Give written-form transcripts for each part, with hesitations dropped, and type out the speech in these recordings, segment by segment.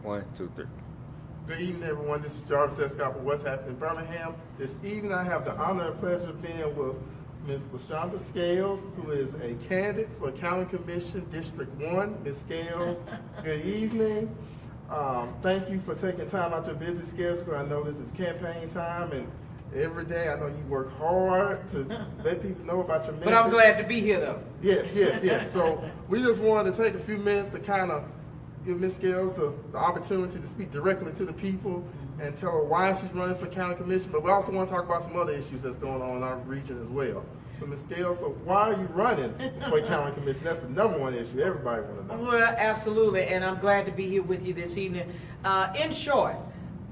1, 2, 3. Good evening, everyone. This is Jarvis Escott with What's Happening in Birmingham. This evening, I have the honor and pleasure of being with Ms. Lashunda Scales, who is a candidate for County Commission District 1. Ms. Scales, good evening. Thank you for taking time out your busy schedule. I know this is campaign time, and every day I know you work hard to let people know about your message. But I'm glad to be here, though. Yes. So we just wanted to take a few minutes to kind of give Ms. Scales the opportunity to speak directly to the people and tell her why she's running for county commission. But we also want to talk about some other issues that's going on in our region as well. So Ms. Scales, so why are you running for county commission? That's the number one issue everybody wants to know. Well, absolutely, and I'm glad to be here with you this evening. In short,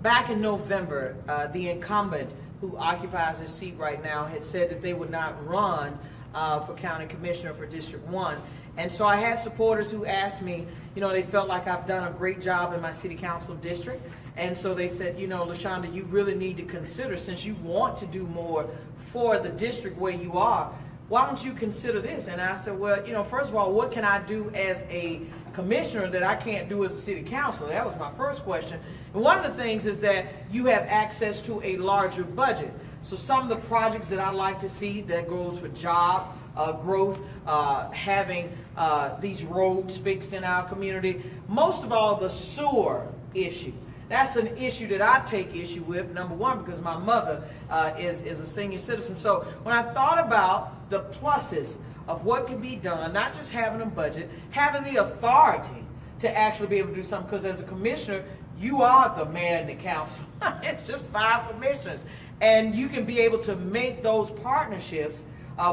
back in November, the incumbent who occupies this seat right now had said that they would not run for county commissioner for District 1. And so I had supporters who asked me, they felt like I've done a great job in my city council district. And so they said, Lashunda, you really need to consider, since you want to do more for the district where you are, why don't you consider this? And I said, well, first of all, what can I do as a commissioner that I can't do as a city councilor? That was my first question. And one of the things is that you have access to a larger budget. So some of the projects that I'd like to see that goes for job growth, having these roads fixed in our community. Most of all, the sewer issue. That's an issue that I take issue with, number one, because my mother is a senior citizen. So when I thought about the pluses of what can be done, not just having a budget, having the authority to actually be able to do something, because as a commissioner, you are the mayor and the council. It's just 5 commissioners. And you can be able to make those partnerships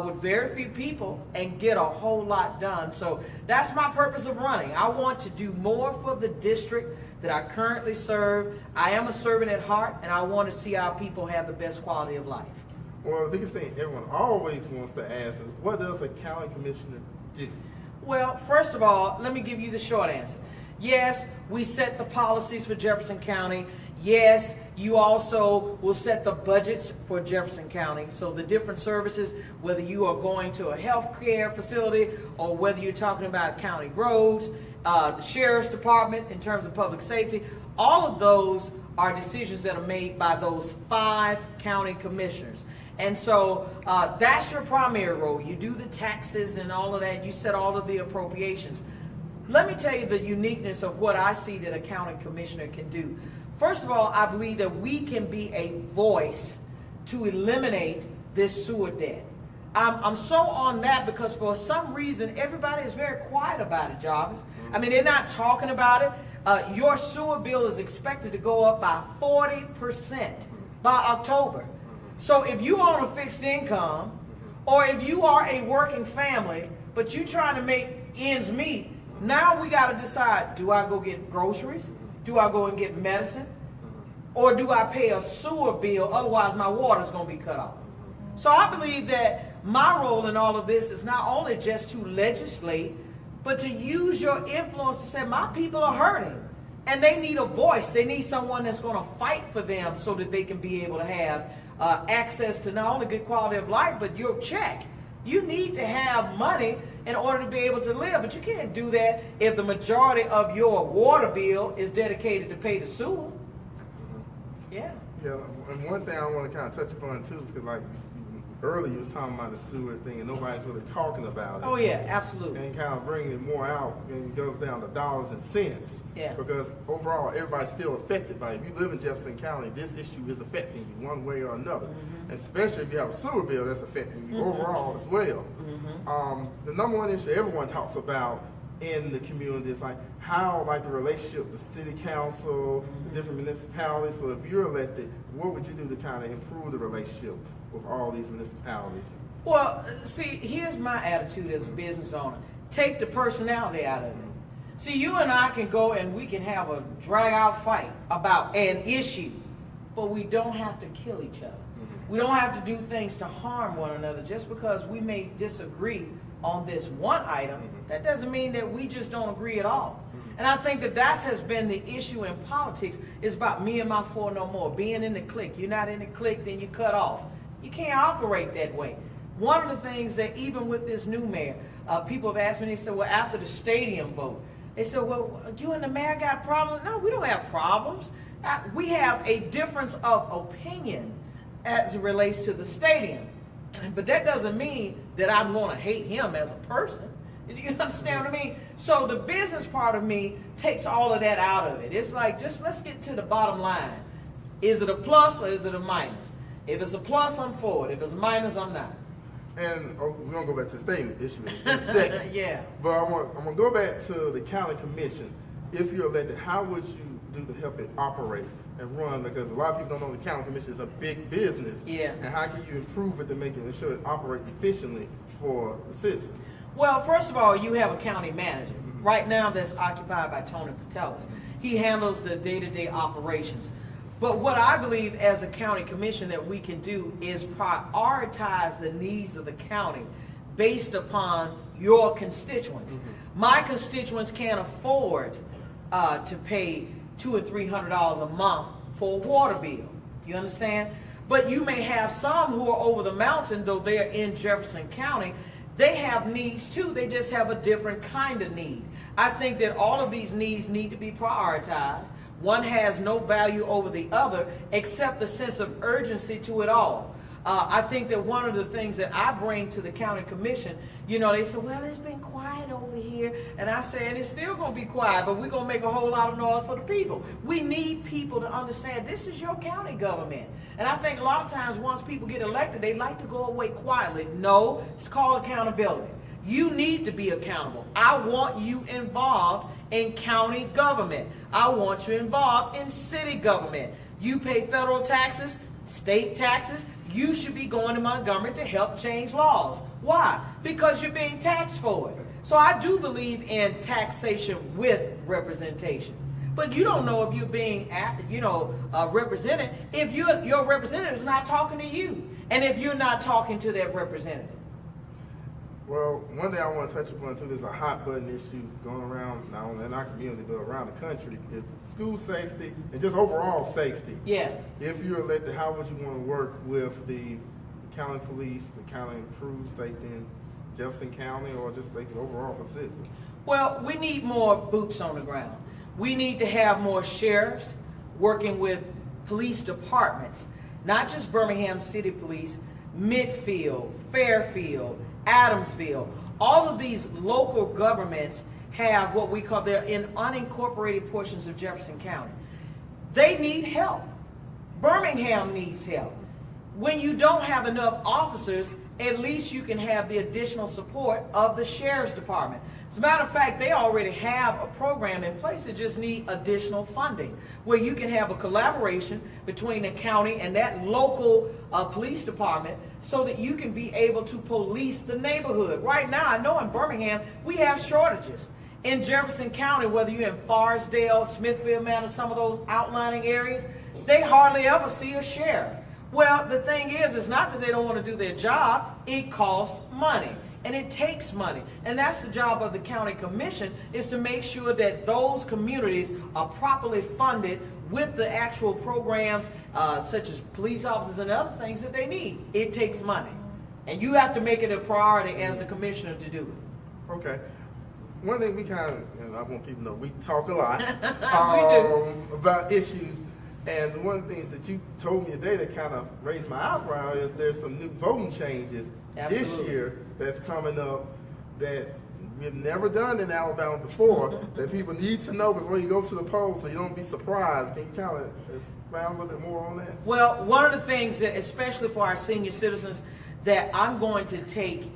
with very few people and get a whole lot done. So that's my purpose of running. I want to do more for the district that I currently serve. I am a servant at heart, and I want to see our people have the best quality of life. Well, the biggest thing everyone always wants to ask is, what does a county commissioner do? Well, first of all, let me give you the short answer. Yes, we set the policies for Jefferson County. Yes, you also will set the budgets for Jefferson County. So the different services, whether you are going to a health care facility or whether you're talking about county roads, the sheriff's department in terms of public safety, all of those are decisions that are made by those 5 county commissioners. And so that's your primary role. You do the taxes and all of that. You set all of the appropriations. Let me tell you the uniqueness of what I see that a county commissioner can do. First of all, I believe that we can be a voice to eliminate this sewer debt. I'm so on that because for some reason, everybody is very quiet about it, Jarvis. I mean, they're not talking about it. Your sewer bill is expected to go up by 40% by October. So if you own a fixed income, or if you are a working family, but you're trying to make ends meet, now we got to decide, do I go get groceries? Do I go and get medicine? Or do I pay a sewer bill? Otherwise, my water's going to be cut off. So I believe that my role in all of this is not only just to legislate, but to use your influence to say, my people are hurting. And they need a voice. They need someone that's going to fight for them so that they can be able to have access to not only good quality of life, but your check. You need to have money in order to be able to live, but you can't do that if the majority of your water bill is dedicated to pay the sewer. Yeah. Yeah, and one thing I want to kind of touch upon too is because like earlier you was talking about the sewer thing and nobody's really talking about it. Oh yeah, absolutely. And kind of bringing it more out, and it goes down to dollars and cents. Yeah. Because overall, everybody's still affected by it. If you live in Jefferson County, this issue is affecting you one way or another. Mm-hmm. Especially if you have a sewer bill that's affecting you overall as well. Mm-hmm. The number one issue everyone talks about in the community is like how like the relationship with city council, the different municipalities. So if you're elected, what would you do to kind of improve the relationship with all these municipalities? Well, see, here's my attitude as a business owner. Take the personality out of it. See, you and I can go and we can have a drag-out fight about an issue, but we don't have to kill each other. We don't have to do things to harm one another. Just because we may disagree on this one item, that doesn't mean that we just don't agree at all. And I think that has been the issue in politics. It's about me and my four no more, being in the clique. You're not in the clique, then you cut off. You can't operate that way. One of the things that even with this new mayor, people have asked me, they said, well, after the stadium vote, They said, well, you and the mayor got problems? No, we don't have problems. We have a difference of opinion as it relates to the stadium. But that doesn't mean that I'm going to hate him as a person. Do you understand what I mean? So the business part of me takes all of that out of it. It's like, just let's get to the bottom line. Is it a plus or is it a minus? If it's a plus, I'm for it. If it's a minus, I'm not. And we're going to go back to the stadium issue in a second. Yeah. But I'm going to go back to the county commission. If you're elected, how would you do to help it operate and run? Because a lot of people don't know the county commission is a big business. Yeah. And how can you improve it to make it ensure it operates efficiently for the citizens? Well, first of all, you have a county manager. Right now that's occupied by Tony Patelis. He handles the day-to-day operations. But what I believe as a county commission that we can do is prioritize the needs of the county based upon your constituents. My constituents can't afford to pay $200 or $300 a month for a water bill. You understand? But you may have some who are over the mountain, though they're in Jefferson County. They have needs too. They just have a different kind of need. I think that all of these needs need to be prioritized. One has no value over the other except the sense of urgency to it all. I think that one of the things that I bring to the county commission, you know, they say, well, it's been quiet over here. And I say, and it's still going to be quiet, but we're going to make a whole lot of noise for the people. We need people to understand this is your county government. And I think a lot of times once people get elected, they like to go away quietly. No, it's called accountability. You need to be accountable. I want you involved in county government. I want you involved in city government. You pay federal taxes, state taxes. You should be going to Montgomery to help change laws. Why? Because you're being taxed for it. So I do believe in taxation with representation. But you don't know if you're being, represented if your representative is not talking to you, and if you're not talking to that representative. Well, one thing I want to touch upon too, there's a hot button issue going around not only in our community but around the country, is school safety and just overall safety. Yeah. If you're elected, how would you want to work with the county police to kind of improve safety in Jefferson County or just safety overall for citizens? Well, we need more boots on the ground. We need to have more sheriffs working with police departments, not just Birmingham City Police, Midfield, Fairfield, Adamsville. All of these local governments have what we call, they're in unincorporated portions of Jefferson County. They need help. Birmingham needs help. When you don't have enough officers, at least you can have the additional support of the sheriff's department. As a matter of fact, they already have a program in place that just need additional funding, where you can have a collaboration between the county and that local police department so that you can be able to police the neighborhood. Right now, I know in Birmingham, we have shortages. In Jefferson County, whether you're in Forestdale, Smithfield Manor, some of those outlining areas, they hardly ever see a sheriff. Well, the thing is, it's not that they don't want to do their job. It costs money, and it takes money. And that's the job of the county commission, is to make sure that those communities are properly funded with the actual programs, such as police officers and other things that they need. It takes money. And you have to make it a priority as the commissioner to do it. Okay. One thing we kind of, and I want people to know, we talk a lot about issues. And one of the things that you told me today that kind of raised my eyebrow is there's some new voting changes this year that's coming up that we've never done in Alabama before that people need to know before you go to the polls so you don't be surprised. Can you kind of expound a little bit more on that? Well, one of the things that, especially for our senior citizens, that I'm going to take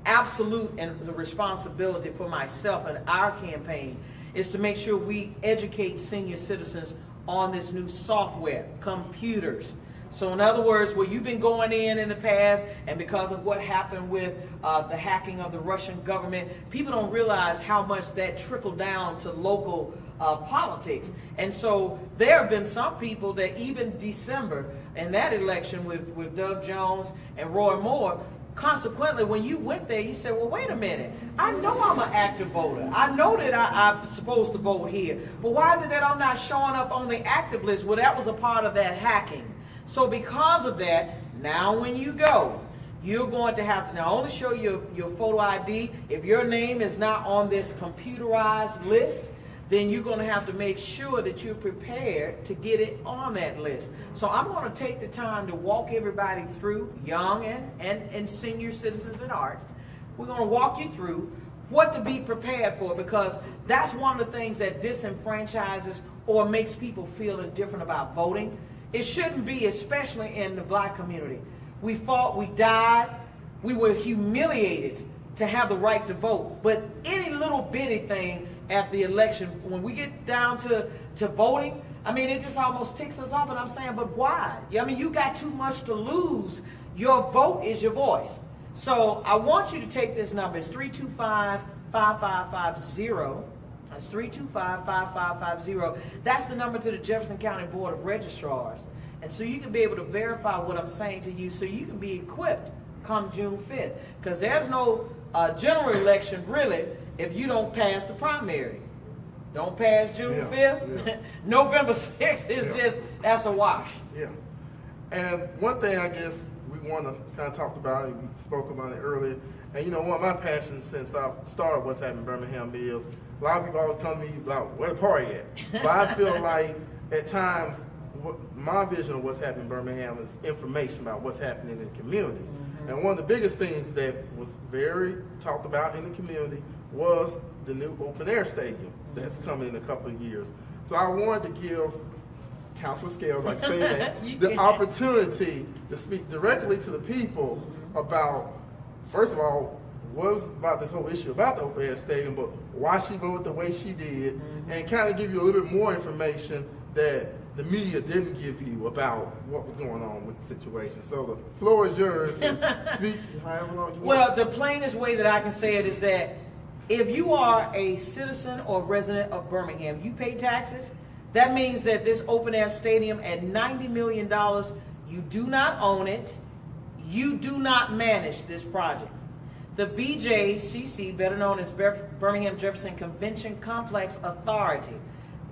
absolute and the responsibility for myself and our campaign is to make sure we educate senior citizens on this new software, computers. So in other words, where you've been going in the past, and because of what happened with the hacking of the Russian government, people don't realize how much that trickled down to local politics. And so there have been some people that even December, in that election with Doug Jones and Roy Moore, consequently, when you went there, you said, well, wait a minute. I know I'm an active voter. I know that I'm supposed to vote here. But why is it that I'm not showing up on the active list? Well, that was a part of that hacking. So because of that, now when you go, you're going to have to not only show your photo ID. If your name is not on this computerized list, then you're going to have to make sure that you're prepared to get it on that list. So I'm going to take the time to walk everybody through, young and senior citizens at heart. We're going to walk you through what to be prepared for, because that's one of the things that disenfranchises or makes people feel indifferent about voting. It shouldn't be, especially in the black community. We fought, we died, we were humiliated to have the right to vote. But any little bitty thing at the election, when we get down to voting, I mean, it just almost ticks us off. And I'm saying, but why? I mean, you got too much to lose. Your vote is your voice. So I want you to take this number. It's 325-5550. That's 325-5550. That's the number to the Jefferson County Board of Registrars. And so you can be able to verify what I'm saying to you, so you can be equipped come June 5th. Because there's no general election, really, if you don't pass the primary. Don't pass June 5th. Yeah. November 6th is just, that's a wash. Yeah. And one thing I guess we want to kind of talk about, and we spoke about it earlier, and you know, one of my passions since I've started What's Happening in Birmingham is, a lot of people always come to me like, where the party at? But I feel like at times, my vision of what's happening in Birmingham is information about what's happening in the community. Mm-hmm. And one of the biggest things that was very talked about in the community was the new open air stadium that's coming in a couple of years. So I wanted to give Councilor Scales, like say that, the opportunity to speak directly to the people about, first of all, what was about this whole issue about the open air stadium, but why she voted the way she did, and kind of give you a little bit more information that the media didn't give you about what was going on with the situation. So the floor is yours. And speak however long you want. Well, the plainest way that I can say it is that if you are a citizen or resident of Birmingham, you pay taxes. That means that this open air stadium at $90 million, you do not own it. You do not manage this project. The BJCC, better known as Birmingham Jefferson Convention Complex Authority,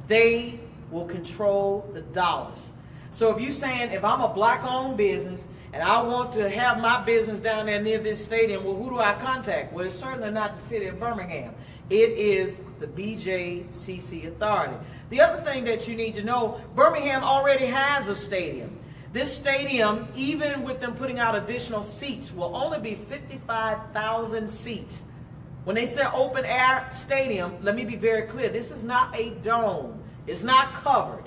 they will control the dollars. So if you're saying, if I'm a black-owned business and I want to have my business down there near this stadium, well, who do I contact? Well, it's certainly not the city of Birmingham. It is the BJCC Authority. The other thing that you need to know, Birmingham already has a stadium. This stadium, even with them putting out additional seats, will only be 55,000 seats. When they say open air stadium, let me be very clear, this is not a dome. It's not covered.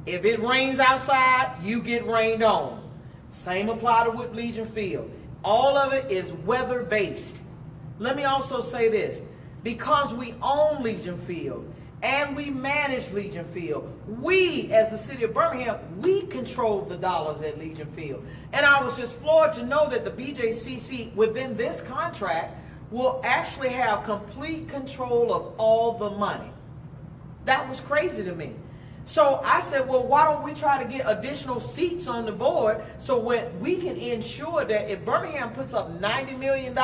If it rains outside, you get rained on. Same apply to with Legion Field. All of it is weather-based. Let me also say this. Because we own Legion Field and we manage Legion Field, we, as the city of Birmingham, we control the dollars at Legion Field. And I was just floored to know that the BJCC, within this contract, will actually have complete control of all the money. That was crazy to me. So I said, well, why don't we try to get additional seats on the board so we can ensure that if Birmingham puts up $90 million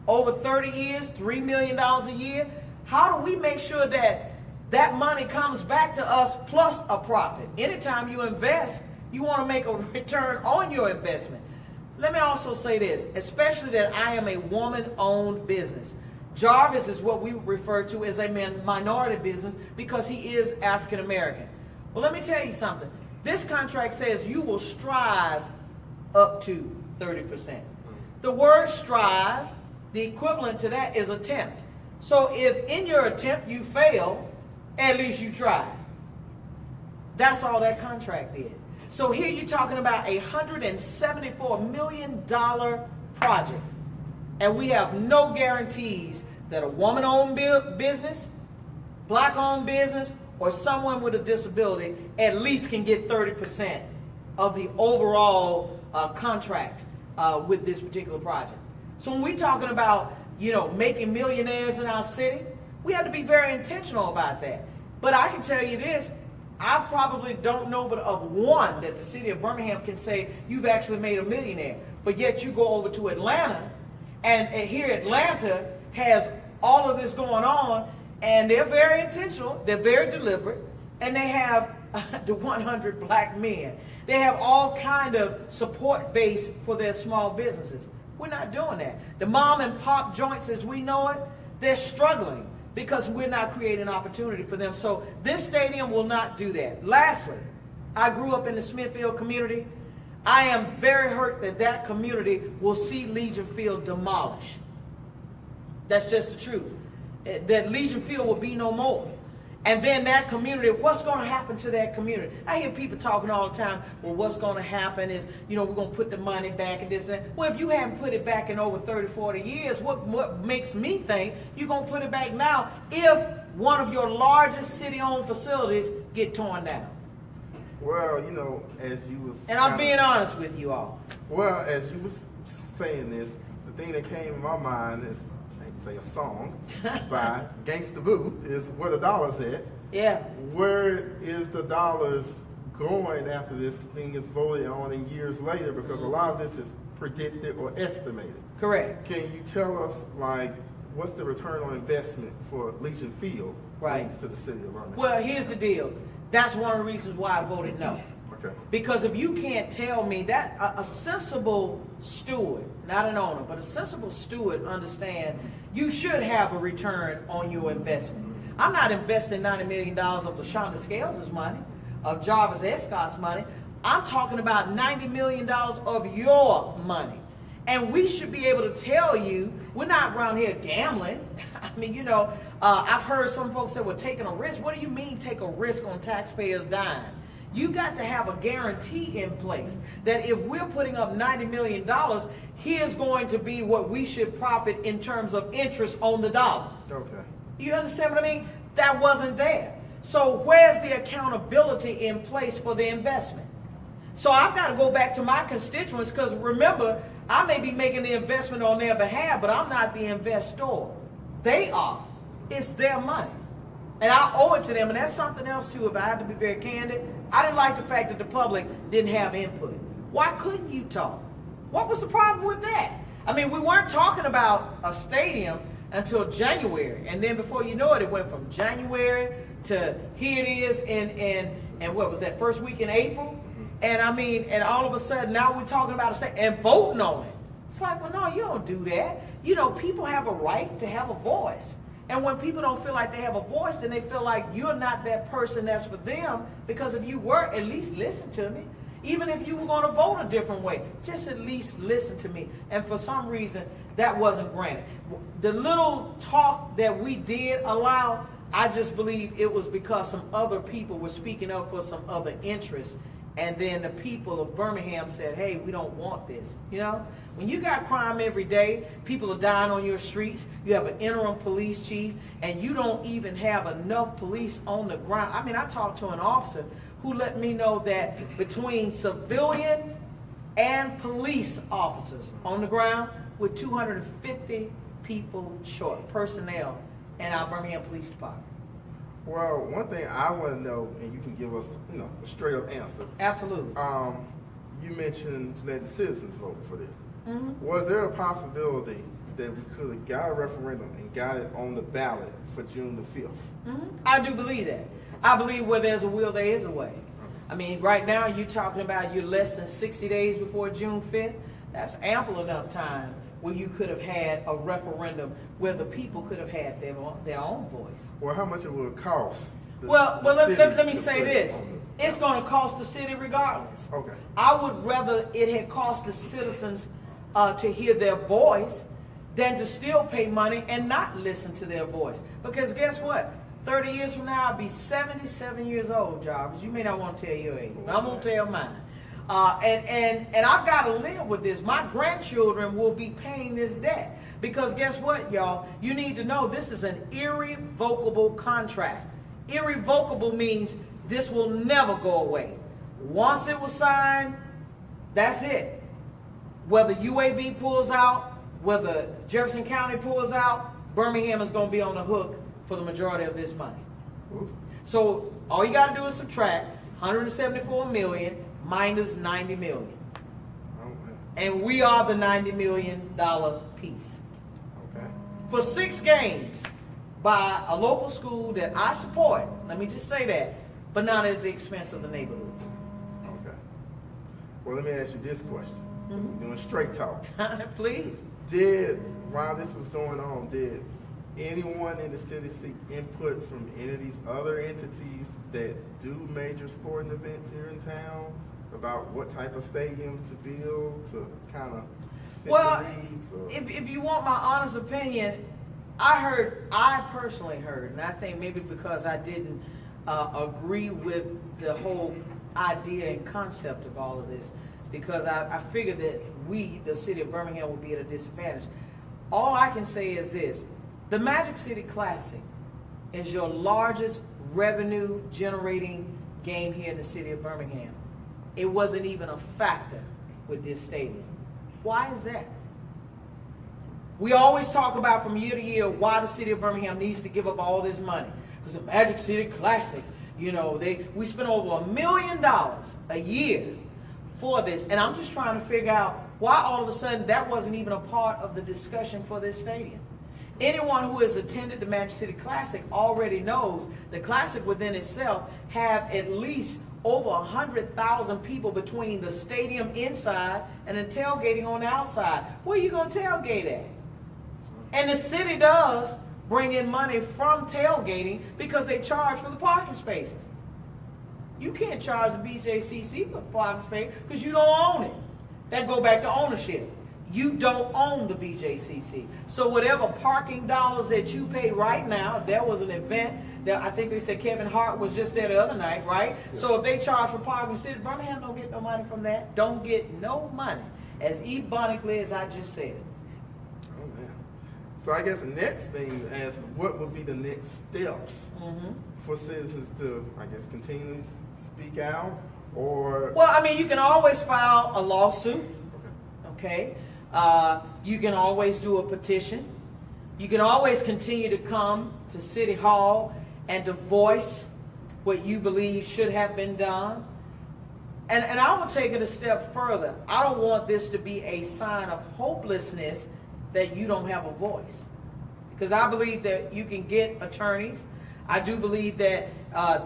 over 30 years, $3 million a year, how do we make sure that that money comes back to us plus a profit? Anytime you invest, you want to make a return on your investment. Let me also say this, especially that I am a woman-owned business. Jarvis is what we refer to as a minority business because he is African American. Well, let me tell you something. This contract says you will strive up to 30%. The word strive, the equivalent to that is attempt. So if in your attempt you fail, at least you tried. That's all that contract did. So here you're talking about a $174 million project. And we have no guarantees that a woman-owned business, black-owned business, or someone with a disability at least can get 30% of the overall contract with this particular project. So when we're talking about, you know, making millionaires in our city, we have to be very intentional about that. But I can tell you this, I probably don't know but of one that the city of Birmingham can say you've actually made a millionaire. But yet you go over to Atlanta, and here Atlanta has all of this going on, and they're very intentional, they're very deliberate, and they have the 100 black men. They have all kind of support base for their small businesses. We're not doing that. The mom and pop joints as we know it, they're struggling because we're not creating opportunity for them. So this stadium will not do that. Lastly, I grew up in the Smithfield community. I am very hurt that that community will see Legion Field demolished. That's just the truth. That Legion Field will be no more. And then that community, what's going to happen to that community? I hear people talking all the time, well, what's going to happen is, you know, we're going to put the money back and this and that. Well, if you haven't put it back in over 30, 40 years, what makes me think you're going to put it back now if one of your largest city-owned facilities get torn down? Well, you know, as you was... And I'm being honest with you all. Well, as you was saying this, the thing that came in my mind is, say a song by Gangsta Boo is Where the Dollar's At. Yeah. Where is the dollars going after this thing is voted on in years later? Because a lot of this is predicted or estimated. Correct. Can you tell us, like, what's the return on investment for Legion Field brings to the city of Birmingham? Well, here's the deal. That's one of the reasons why I voted no. Okay. Because if you can't tell me that a sensible steward, not an owner, but a sensible steward understand you should have a return on your investment. I'm not investing $90 million of Lashunda Scales' money, of Jarvis Escott's money. I'm talking about $90 million of your money. And we should be able to tell you, we're not around here gambling. I mean, you know, I've heard some folks say, well, taking a risk. What do you mean take a risk on taxpayers' dime? You got to have a guarantee in place that if we're putting up $90 million, here's going to be what we should profit in terms of interest on the dollar. Okay. You understand what I mean? That wasn't there. So where's the accountability in place for the investment? So I've got to go back to my constituents because remember, I may be making the investment on their behalf, but I'm not the investor. They are. It's their money. And I owe it to them, and that's something else too, if I have to be very candid. I didn't like the fact that the public didn't have input. Why couldn't you talk? What was the problem with that? I mean, we weren't talking about a stadium until January, and then before you know it, it went from January to here it is in what was that, first week in April? And I mean, and all of a sudden now we're talking about a stadium and voting on it. It's like, well, no, you don't do that. You know, people have a right to have a voice. And when people don't feel like they have a voice, then they feel like you're not that person that's for them, because if you were, at least listen to me. Even if you were going to vote a different way, just at least listen to me. And for some reason, that wasn't granted. The little talk that we did allow, I just believe it was because some other people were speaking up for some other interests. And then the people of Birmingham said, hey, we don't want this. You know, when you got crime every day, people are dying on your streets, you have an interim police chief, and you don't even have enough police on the ground. I mean, I talked to an officer who let me know that between civilians and police officers on the ground, we're 250 people short, personnel in our Birmingham Police Department. Well, one thing I want to know, and you can give us, you know, a straight up answer. Absolutely. You mentioned to let the citizens vote for this. Mm-hmm. Was there a possibility that we could have got a referendum and got it on the ballot for June the 5th? Mm-hmm. I do believe that. I believe where there's a will, there is a way. I mean, right now you're talking about you're less than 60 days before June 5th. That's ample enough time where you could have had a referendum where the people could have had their own voice. Well, how much it would cost? Let me say this. It's going to cost the city regardless. Okay. I would rather it had cost the citizens to hear their voice than to still pay money and not listen to their voice. Because guess what? 30 years from now, I'll be 77 years old, Jarvis. You may not want to tell your age, but I'm going to tell mine. And I've got to live with this. My grandchildren will be paying this debt. Because guess what, y'all? You need to know this is an irrevocable contract. Irrevocable means this will never go away. Once it was signed, that's it. Whether UAB pulls out, whether Jefferson County pulls out, Birmingham is going to be on the hook for the majority of this money. So all you got to do is subtract 174 million minus 90 million. And we are the $90 million piece. Okay. For 6 games by a local school that I support, let me just say that, but not at the expense of the neighborhoods. Okay. Well, let me ask you this question. Mm-hmm. Doing straight talk. Please. While this was going on, did anyone in the city see input from any of these other entities that do major sporting events here in town about what type of stadium to build to kind of fit Well, the needs? Or? if you want my honest opinion, I personally heard, and I think maybe because I didn't agree with the whole idea and concept of all of this, because I figured that we, the city of Birmingham, would be at a disadvantage. All I can say is this: the Magic City Classic is your largest revenue generating game here in the city of Birmingham. It wasn't even a factor with this stadium. Why is that? We always talk about from year to year why the city of Birmingham needs to give up all this money. Because the Magic City Classic, you know, we spend over $1 million a year for this. And I'm just trying to figure out why all of a sudden that wasn't even a part of the discussion for this stadium. Anyone who has attended the Magic City Classic already knows the Classic within itself have at least over 100,000 people between the stadium inside and the tailgating on the outside. Where are you going to tailgate at? And the city does bring in money from tailgating because they charge for the parking spaces. You can't charge the BJCC for the parking space because you don't own it. That go back to ownership. You don't own the BJCC. So whatever parking dollars that you pay right now, there was an event that I think they said Kevin Hart was just there the other night, right? Yeah. So if they charge for parking, city Birmingham don't get no money from that. Don't get no money. As ebonically as I just said it. Oh man. So I guess the next thing is what would be the next steps for citizens to, I guess, continually speak out or... Well, I mean, you can always file a lawsuit, okay? You can always do a petition. You can always continue to come to City Hall and to voice what you believe should have been done. And I will take it a step further. I don't want this to be a sign of hopelessness that you don't have a voice. Because I believe that you can get attorneys. I do believe that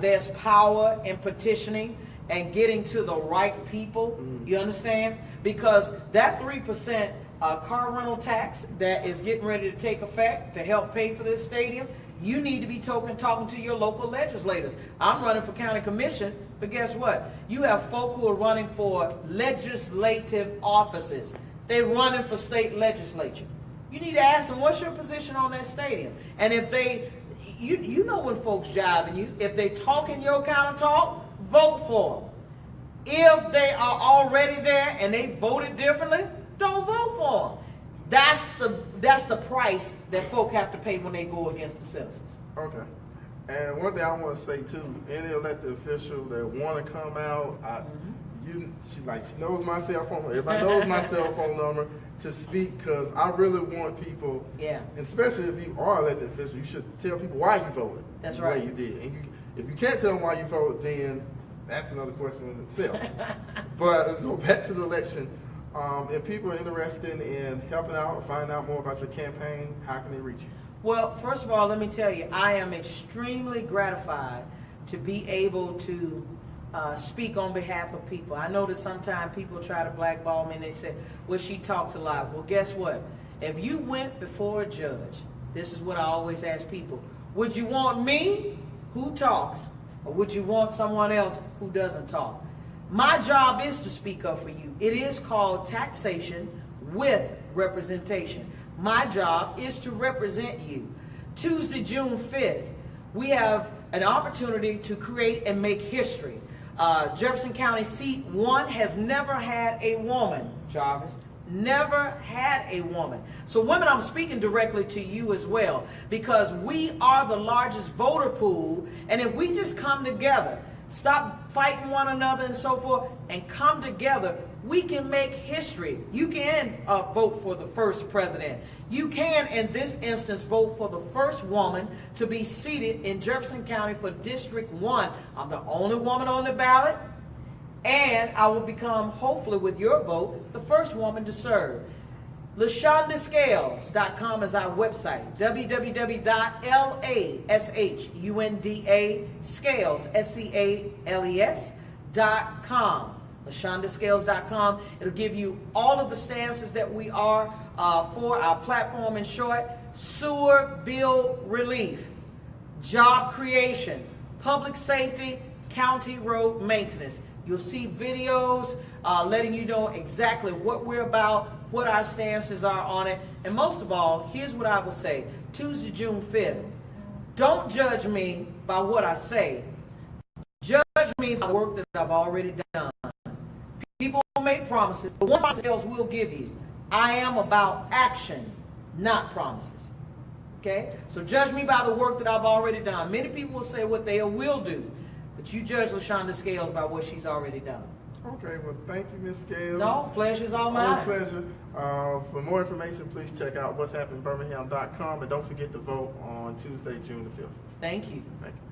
there's power in petitioning and getting to the right people. You understand? Because that 3% car rental tax that is getting ready to take effect to help pay for this stadium, you need to be talking to your local legislators. I'm running for county commission, but guess what? You have folk who are running for legislative offices. They're running for state legislature. You need to ask them, what's your position on that stadium? And if they, you know when folks jiving you, if they talk in your kind of talk, vote for them. If they are already there and they voted differently, don't vote for them. That's the price that folk have to pay when they go against the citizens. Okay. And one thing I want to say too, any elected official that want to come out, she knows my cell phone. Everybody knows my cell phone number to speak, because I really want people. Yeah. Especially if you are elected official, you should tell people why you voted. That's the right. way you did. And if you can't tell them why you voted, then that's another question in itself. But let's go back to the election. If people are interested in helping out or finding out more about your campaign, how can they reach you? Well, first of all, let me tell you, I am extremely gratified to be able to speak on behalf of people. I know that sometimes people try to blackball me and they say, well, she talks a lot. Well, guess what? If you went before a judge, this is what I always ask people, would you want me, who talks, or would you want someone else who doesn't talk? My job is to speak up for you. It is called taxation with representation. My job is to represent you. Tuesday, June 5th, we have an opportunity to create and make history. Jefferson County seat 1 has never had a woman, Jarvis. Never had a woman. So women, I'm speaking directly to you as well, because we are the largest voter pool, and if we just come together, stop fighting one another and so forth, and come together, we can make history. You can vote for the first president. You can, in this instance, vote for the first woman to be seated in Jefferson County for District 1. I'm the only woman on the ballot, and I will become, hopefully with your vote, the first woman to serve. LashundaScales.com is our website. www.LashundaScales.com. LashundaScales.com. It'll give you all of the stances that we are for our platform. In short, sewer bill relief, job creation, public safety, county road maintenance. You'll see videos letting you know exactly what we're about, what our stances are on it. And most of all, here's what I will say. Tuesday, June 5th, don't judge me by what I say. Judge me by the work that I've already done. People make promises, but one promise will give you. I am about action, not promises. Okay? So judge me by the work that I've already done. Many people will say what they will do, but you judge Lashunda Scales by what she's already done. Okay, well, thank you, Ms. Scales. No, pleasure's all mine. Pleasure. For more information, please check out whatshappeningbirmingham.com, and don't forget to vote on Tuesday, June the 5th. Thank you. Thank you.